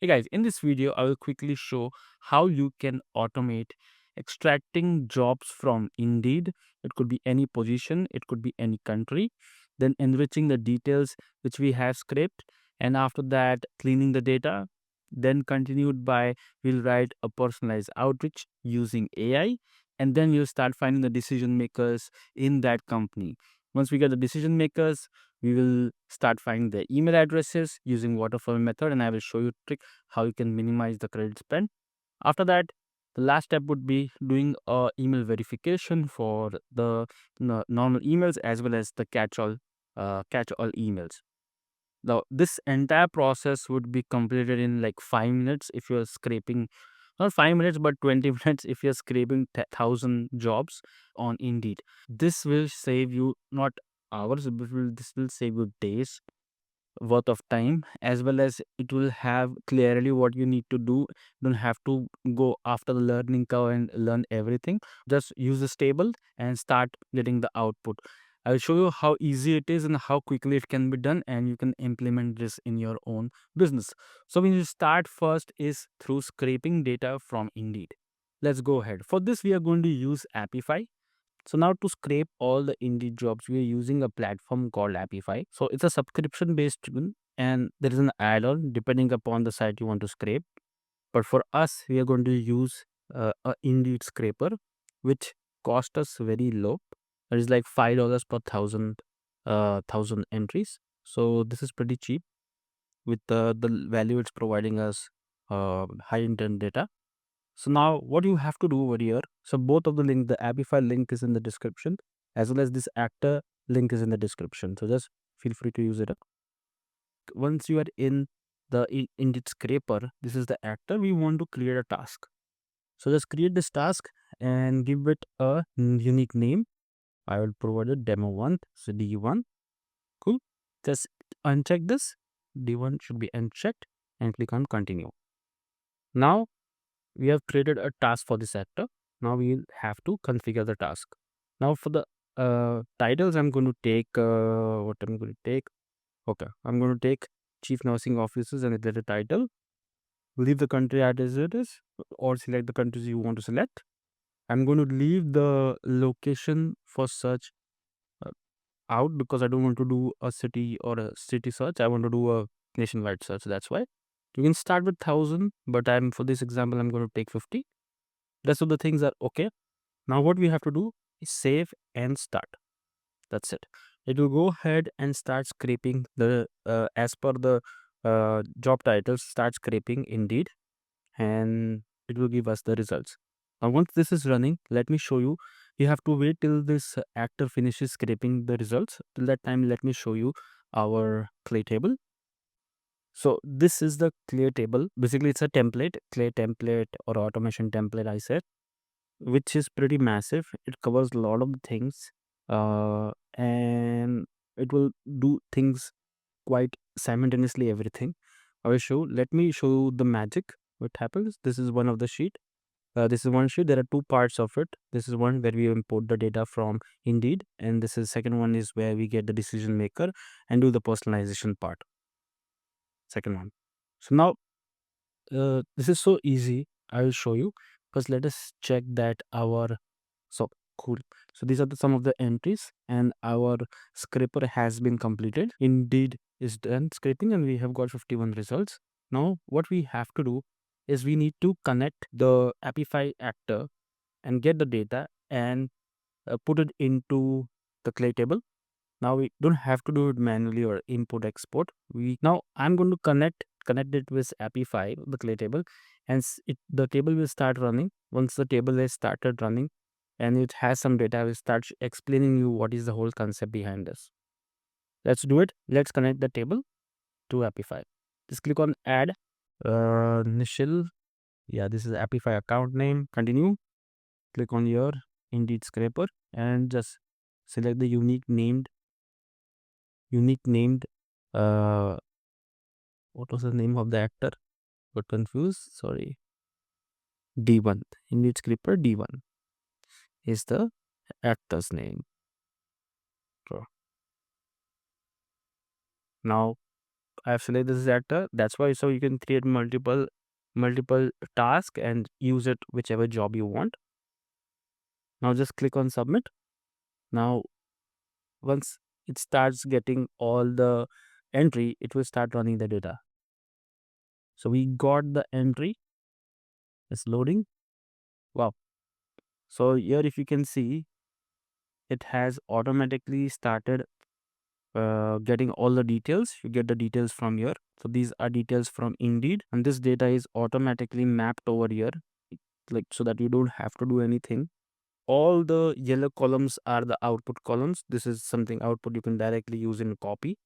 Hey guys, in this video, I will quickly show how you can automate extracting jobs from Indeed. It could be any position, it could be any country, then enriching the details which we have scraped, and after that, cleaning the data. Then continued by we'll write a personalized outreach using AI, and then we'll start finding the decision makers in that company. Once we get the decision makers, we will start finding the email addresses using waterfall method, and I will show you trick how you can minimize the credit spend. After that, the last step would be doing a email verification for the normal emails as well as the catch-all emails. Now, this entire process would be completed in like 5 minutes if you're scraping, not 5 minutes, but 20 minutes if you're scraping 1,000 jobs on Indeed. This will save you not hours, but this will save you days worth of time, as well as it will have clearly what you need to do. You don't have to go after the learning curve and learn everything. Just use this table and start getting the output. I'll show you how easy it is and how quickly it can be done, and you can implement this in your own business. So when you start first is through scraping data from Indeed. Let's go ahead. For this, we are going to use Appify. So now to scrape all the Indeed jobs, we are using a platform called Appify. So it's a subscription based tool, and there is an add-on depending upon the site you want to scrape. But for us, we are going to use a Indeed scraper, which cost us very low. It is like $5 per thousand entries. So this is pretty cheap with the value it's providing us high intent data. So now what you have to do over here, so both of the link, the Appify link is in the description, as well as this actor link is in the description. So just feel free to use it. Once you are in the Indeed scraper, this is the actor. We want to create a task. So just create this task and give it a unique name. I will provide a demo one, so D1. Cool. Just uncheck this. D1 should be unchecked and click on continue. Now we have created a task for this actor. Now we have to configure the task. Now for the titles, I'm going to take what I'm going to take. Okay, I'm going to take chief nursing officers and the title. Leave the country as it is, or select the countries you want to select. I'm going to leave the location for search uh, out because I don't want to do a city or a city search. I want to do a nationwide search. That's why you can start with 1,000, but I'm for this example I'm going to take 50. Rest of the things are okay. Now what we have to do is save and start. That's it. It will go ahead and start scraping the as per the job titles, start scraping Indeed, and it will give us the results. Now once this is running, let me show you. You have to wait till this actor finishes scraping the results. Till that time, let me show you our clay table. So this is the clay table. Basically, it's a template, clay template or automation template, I said, which is pretty massive. It covers a lot of things, and it will do things quite simultaneously. Everything I will show. Let me show you the magic. What happens? This is one of the sheet. This is one sheet. There are two parts of it. This is one where we import the data from Indeed, and this is second one is where we get the decision maker and do the personalization part. Second one. So now this is so easy. I will show you. First, let us check that our so cool. So these are some of the entries, and our scraper has been completed. Indeed is done scraping, and we have got 51 results. Now what we have to do is we need to connect the Appify actor and get the data and put it into the clay table. Now we don't have to do it manually or import export. Now I'm going to connect it with Appify, the clay table, and the table will start running. Once the table is started running and it has some data, I will start explaining you what is the whole concept behind this. Let's do it. Let's connect the table to Appify. Just click on add initial. Yeah, this is Appify account name. Continue. Click on your Indeed scraper and just select the unique named what was the name of the actor? Got confused. Sorry. D1. Indeed scraper D1 is the actor's name. So now I have selected this actor. That's why. So you can create multiple tasks and use it whichever job you want. Now just click on submit. Now once it starts getting all the entry, it will start running the data. So we got the entry. It's loading. Wow. So here if you can see, it has automatically started getting all the details. You get the details from here. So these are details from Indeed, and this data is automatically mapped over here, like so that you don't have to do anything. All the yellow columns are the output columns. This is something output you can directly use in copy,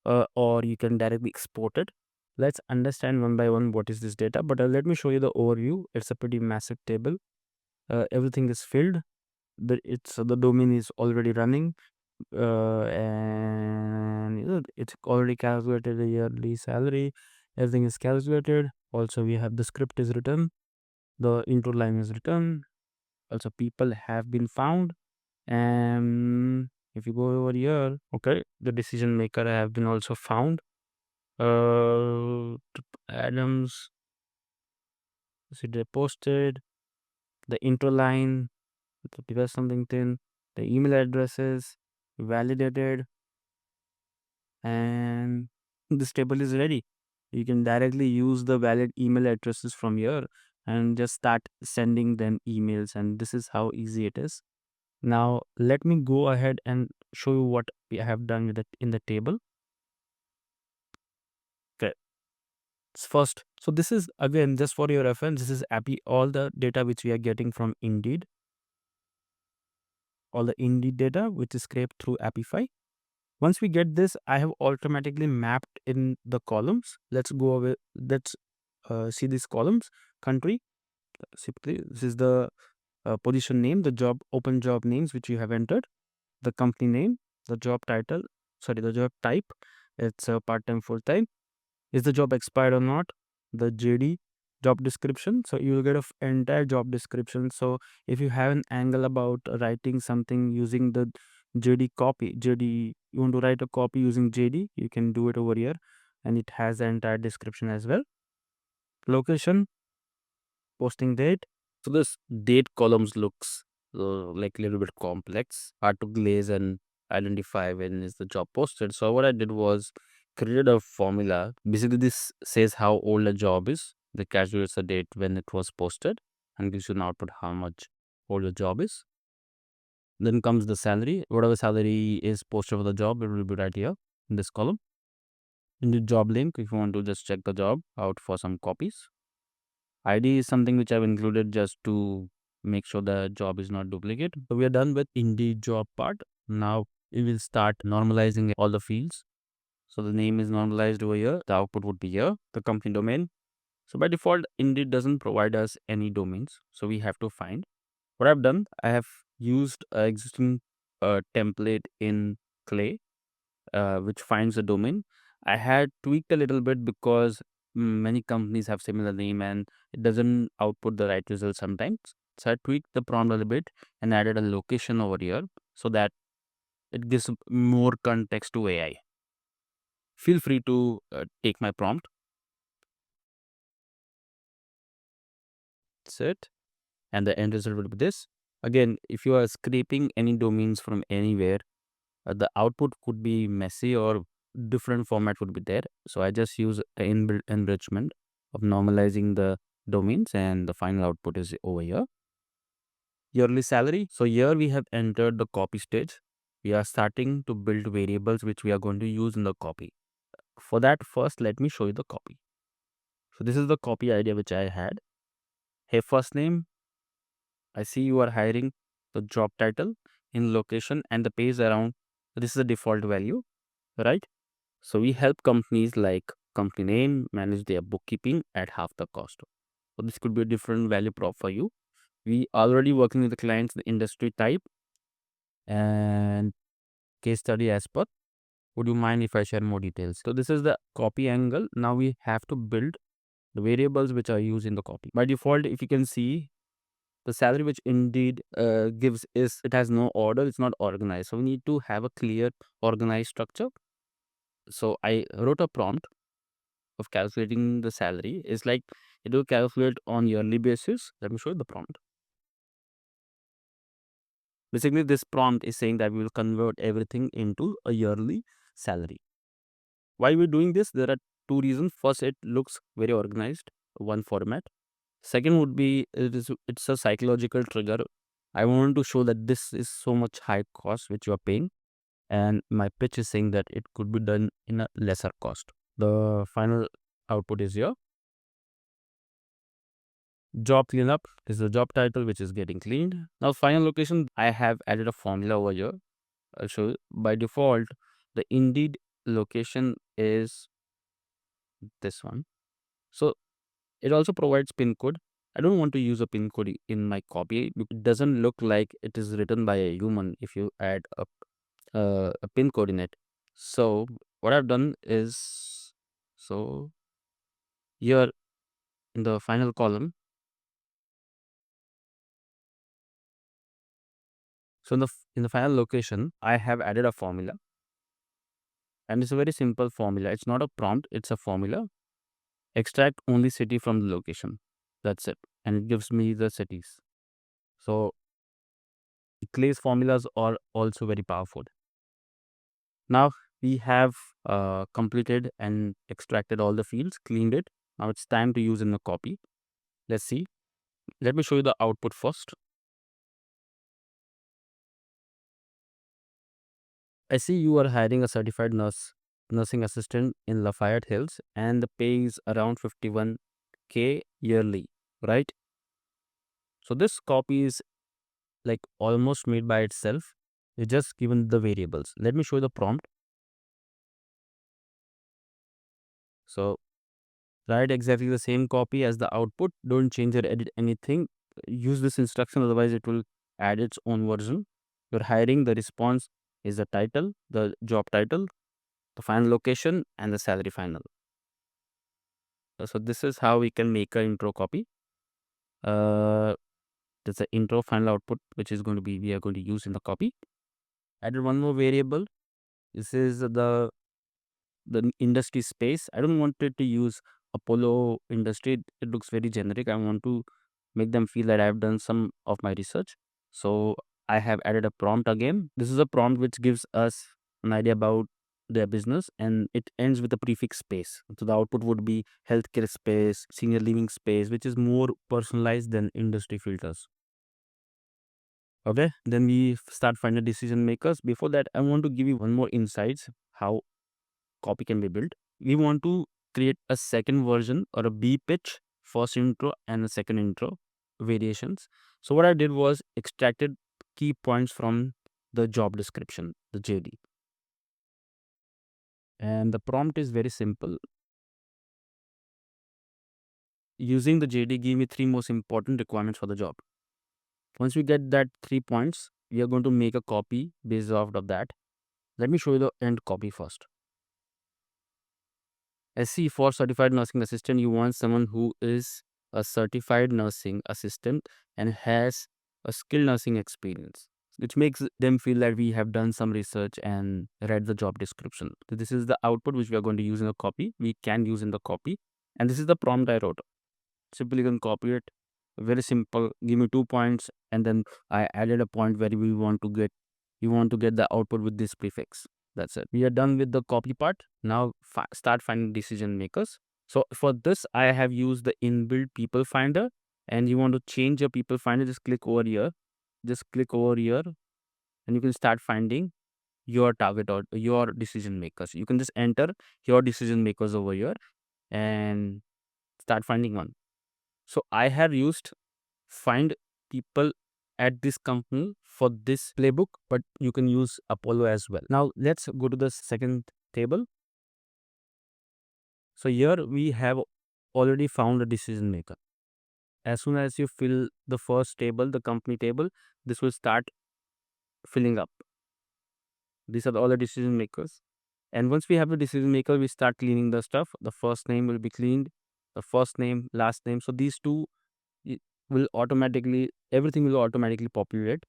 or you can directly export it. Let's understand one by one what is this data, but let me show you the overview. It's a pretty massive table. Everything is filled. The domain is already running, and it's already calculated the yearly salary. Everything is calculated. Also, we have the script is written, the intro line is written. Also, people have been found, and if you go over here, okay, the decision maker have been also found. Adams, see they posted the intro line, the device something thin, the email addresses validated, and this table is ready. You can directly use the valid email addresses from here and just start sending them emails, and this is how easy it is. Now let me go ahead and show you what we have done with it in the table. Okay. First, so this is again just for your reference, this is all the data which we are getting from Indeed, all the Indeed data which is scraped through Appify. Once we get this, I have automatically mapped in the columns. Let's go away. Let's see these columns. Country, simply this is the position name, the open job names which you have entered, the company name, the job title, sorry, the job type. It's a part-time, full-time. Is the job expired or not? The JD, job description. So you will get an entire job description. So if you have an angle about writing something using the JD, you want to write a copy using JD, you can do it over here, and it has the entire description as well. Location, posting date. So this date columns looks like a little bit complex, hard to glaze and identify when is the job posted. So what I did was created a formula. Basically, this says how old a job is. The calculates the date when it was posted and gives you an output how much old the job is. Then comes the salary. Whatever salary is posted for the job, it will be right here in this column. In the job link, if you want to just check the job out for some copies. ID is something which I've included just to make sure the job is not duplicate. So we are done with Indeed job part. Now we will start normalizing all the fields. So the name is normalized over here. The output would be here, the company domain. So by default, Indeed doesn't provide us any domains. So we have to find. What I've done, I have used an existing template in Clay, which finds the domain. I had tweaked a little bit because many companies have similar name and it doesn't output the right result sometimes. So I tweaked the prompt a little bit and added a location over here so that it gives more context to AI. Feel free to take my prompt. That's it. And the end result will be this. Again, if you are scraping any domains from anywhere, the output could be messy or different format would be there. So I just use inbuilt enrichment of normalizing the domains, and the final output is over here. Yearly salary. So here we have entered the copy stage. We are starting to build variables which we are going to use in the copy. For that, first let me show you the copy. So this is the copy idea which I had. Hey, first name, I see you are hiring, the job title, in location, and the page around. This is the default value, right? So we help companies like company name manage their bookkeeping at half the cost. So this could be a different value prop for you. We already working with the clients, the industry type and case study as per. Would you mind if I share more details? So this is the copy angle. Now we have to build the variables which are used in the copy. By default, if you can see, the salary which Indeed gives is, it has no order. It's not organized. So we need to have a clear organized structure. So I wrote a prompt of calculating the salary. It's like it will calculate on yearly basis. Let me show you the prompt. Basically, this prompt is saying that we will convert everything into a yearly salary. Why we're doing this? There are two reasons. First, it looks very organized, one format. Second would be it's a psychological trigger. I want to show that this is so much high cost which you are paying, and my pitch is saying that it could be done in a lesser cost. The final output is here. Job cleanup is the job title which is getting cleaned. Now final location, I have added a formula over here. I'll show you. By default, the Indeed location is this one. So it also provides pin code. I don't want to use a pin code in my copy because it doesn't look like it is written by a human if you add a pin code in it. So what I've done is, so here in the final column, so in the final location, I have added a formula, and it's a very simple formula. It's not a prompt, it's a formula. Extract only city from the location. That's it. And it gives me the cities. So Clay's formulas are also very powerful. Now we have completed and extracted all the fields, cleaned it. Now it's time to use in the copy. Let's see. Let me show you the output first. I see you are hiring a certified nursing assistant in Lafayette Hills, and the pay is around 51K yearly, right? So this copy is like almost made by itself. It's just given the variables. Let me show you the prompt. So write exactly the same copy as the output. Don't change or edit anything. Use this instruction, otherwise it will add its own version. You're hiring, the response is the title, the job title, the final location, and the salary final. So this is how we can make an intro copy. There's the intro final output, which is going to be, we are going to use in the copy. Added one more variable. This is the industry space. I don't want it to use Apollo industry. It looks very generic. I want to make them feel that I have done some of my research. So I have added a prompt again. This is a prompt which gives us an idea about their business, and it ends with a prefix space. So the output would be healthcare space, senior living space, which is more personalized than industry filters. Okay, then we start finding decision makers. Before that, I want to give you one more insights how copy can be built. We want to create a second version or a B pitch, first intro and a second intro variations. So what I did was extracted key points from the job description, the JD. And the prompt is very simple. Using the JD, give me three most important requirements for the job. Once we get that 3 points, we are going to make a copy based off of that. Let me show you the end copy first. SC for certified nursing assistant, you want someone who is a certified nursing assistant and has a skilled nursing experience, which makes them feel that we have done some research and read the job description. So this is the output which we are going to use in the copy. We can use in the copy. And this is the prompt I wrote. Simply you can copy it. Very simple. Give me 2 points, and then I added a point where we want to get the output with this prefix. That's it. We are done with the copy part. Now start finding decision makers. So for this, I have used the inbuilt people finder, and you want to change your people finder, just click over here. Just click over here, and you can start finding your target or your decision makers. You can just enter your decision makers over here and start finding one. So I have used find people at this company for this playbook, but you can use Apollo as well. Now let's go to the second table. So here we have already found a decision maker. As soon as you fill the first table, the company table, this will start filling up. These are all the decision makers. And once we have the decision maker, we start cleaning the stuff. The first name will be cleaned, the first name, last name. So these two will automatically, everything will automatically populate.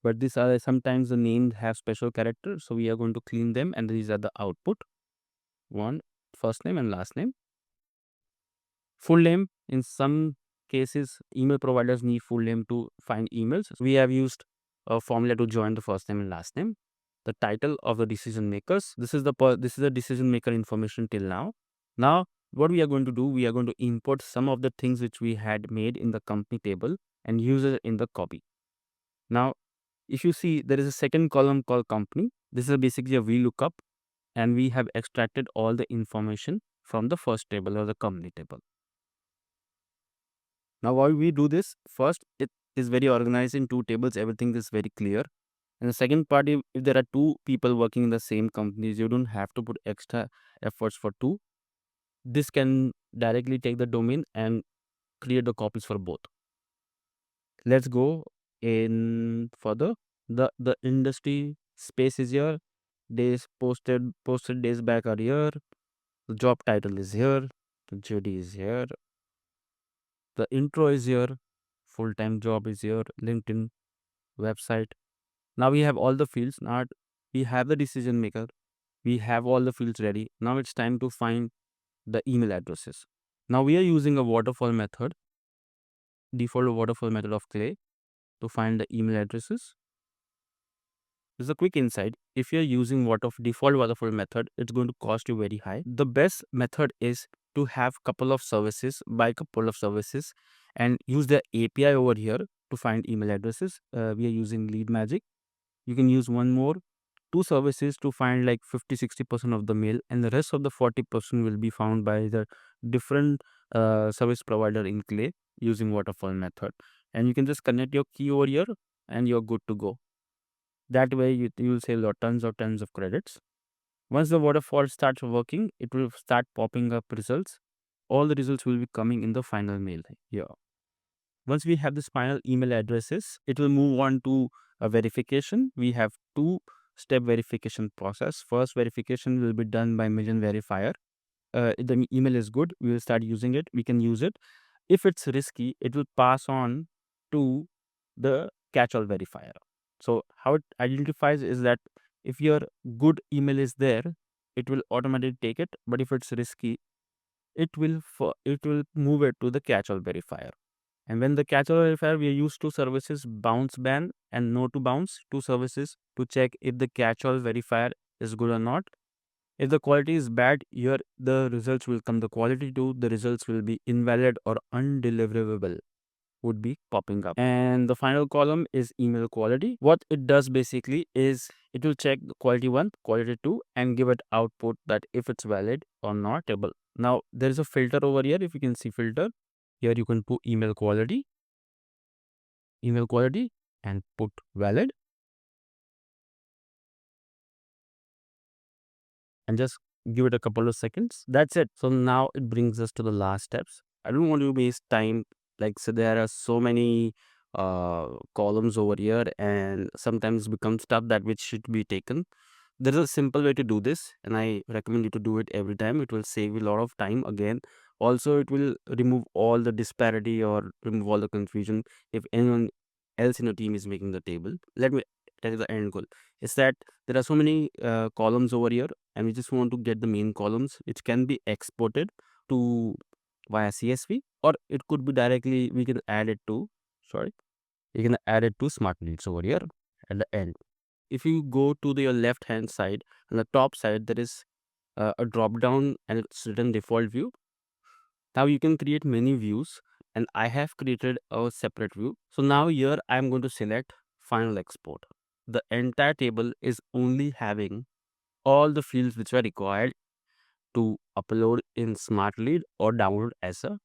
But these are sometimes the names have special characters, so we are going to clean them, and these are the output. one first name and last name. Full name, in some cases, email providers need full name to find emails. We have used a formula to join the first name and last name. The title of the decision makers. This is the decision maker information till now. Now, what we are going to do, we are going to import some of the things which we had made in the company table and use it in the copy. Now, if you see, there is a second column called company. This is basically a VLOOKUP, and we have extracted all the information from the first table or the company table. Now, why we do this? First, it is very organized in two tables. Everything is very clear. And the second part, if there are two people working in the same companies, you don't have to put extra efforts for two. This can directly take the domain and create the copies for both. Let's go in further. The industry space is here. Days posted days back are here. The job title is here. The JD is here. The intro is here. Full-time job is here. LinkedIn website. Now we have all the fields. Now we have the decision maker. We have all the fields ready. Now it's time to find the email addresses. Now we are using a waterfall method, default waterfall method of Clay, to find the email addresses. There's a quick insight. If you're using default waterfall method, it's going to cost you very high. The best method is to have couple of services, buy couple of services, and use the API over here to find email addresses. We are using Lead Magic. You can use one more, two services to find like 50-60% of the mail, and the rest of the 40% will be found by the different service provider in Clay using waterfall method. And you can just connect your key over here and you're good to go. That way you'll save tons of credits. Once the waterfall starts working, it will start popping up results. All the results will be coming in the final mail here. Once we have this final email addresses, it will move on to a verification. We have two-step verification process. First verification will be done by Million Verifier. If the email is good, we will start using it. We can use it. If it's risky, it will pass on to the catch-all verifier. So how it identifies is that if your good email is there, it will automatically take it. But if it's risky, it will move it to the catch-all verifier. And when the catch-all verifier, we use two services, bounce ban and no to bounce, two services to check if the catch-all verifier is good or not. If the quality is bad, here the results will come. The quality to the results will be invalid or undeliverable would be popping up. And the final column is email quality. What it does basically is it will check the quality 1, quality 2 and give it output that if it's valid or not able. Now there is a filter over here. If you can see filter, here you can put email quality and put valid and just give it a couple of seconds. That's it. So now it brings us to the last steps. I don't want to waste time. Like, so there are so many columns over here and sometimes becomes stuff that which should be taken. There is a simple way to do this and I recommend you to do it every time. It will save you a lot of time again. Also, it will remove all the disparity or remove all the confusion if anyone else in your team is making the table. Let me tell you the end goal. Is that there are so many columns over here and we just want to get the main columns which can be exported to via CSV, or it could be directly we can add it to you can add it to smart leads over here at the end. If you go to your left hand side, on the top side there is a drop down and it's written default view. Now you can create many views and I have created a separate view. So now here I am going to select final export. The entire table is only having all the fields which are required to upload in smart lead or download as a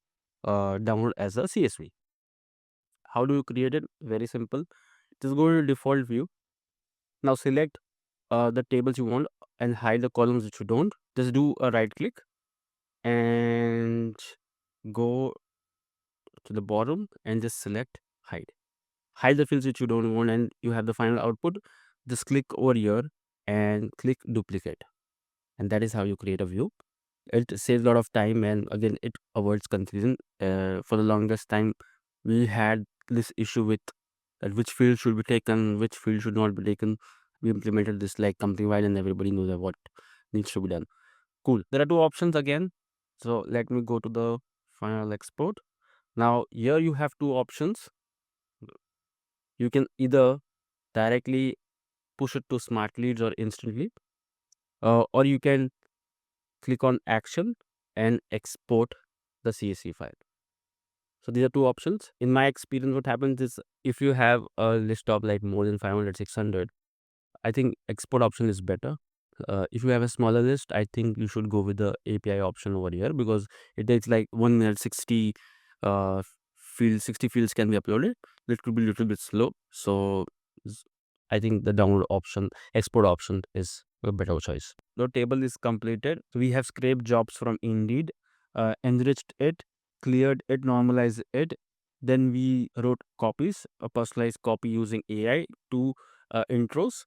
CSV. How do you create it? Very simple. Just go to default view. Now select the tables you want and hide the columns which you don't. Just do a right click and go to the bottom and just select hide. Hide the fields which you don't want and you have the final output. Just click over here and click duplicate. And that is how you create a view. It saves a lot of time and again it avoids confusion. For the longest time we had this issue with which field should be taken, which field should not be taken. We implemented this like company wide and everybody knows what needs to be done. Cool. There are two options again. So let me go to the final export. Now here you have two options. You can either directly push it to smart leads or instantly, or you can click on action and export the CSV file. So these are two options. In my experience, what happens is if you have a list of like more than 500, 600, I think export option is better. If you have a smaller list, I think you should go with the API option over here, because it takes like 1 minute, 60 uh, fields, 60 fields can be uploaded. It could be a little bit slow. So s- I think the download option, export option is a better choice. The table is completed. We have scraped jobs from Indeed, enriched it, cleared it, normalized it. Then we wrote copies, a personalized copy using AI to intros.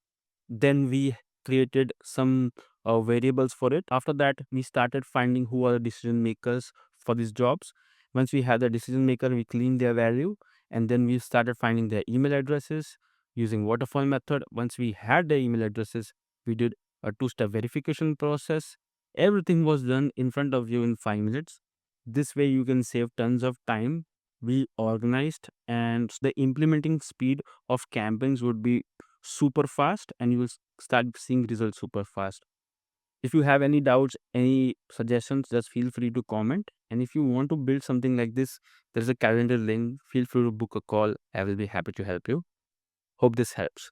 Then we created some variables for it. After that, we started finding who are the decision makers for these jobs. Once we had the decision maker, we cleaned their value, and then we started finding their email addresses using waterfall method. Once we had their email addresses, we did a two-step verification process. Everything was done in front of you in 5 minutes. This way you can save tons of time. We organized, and the implementing speed of campaigns would be super fast, and you will start seeing results super fast. If you have any doubts, any suggestions, just feel free to comment. And if you want to build something like this, there's a calendar link. Feel free to book a call. I will be happy to help you. Hope this helps.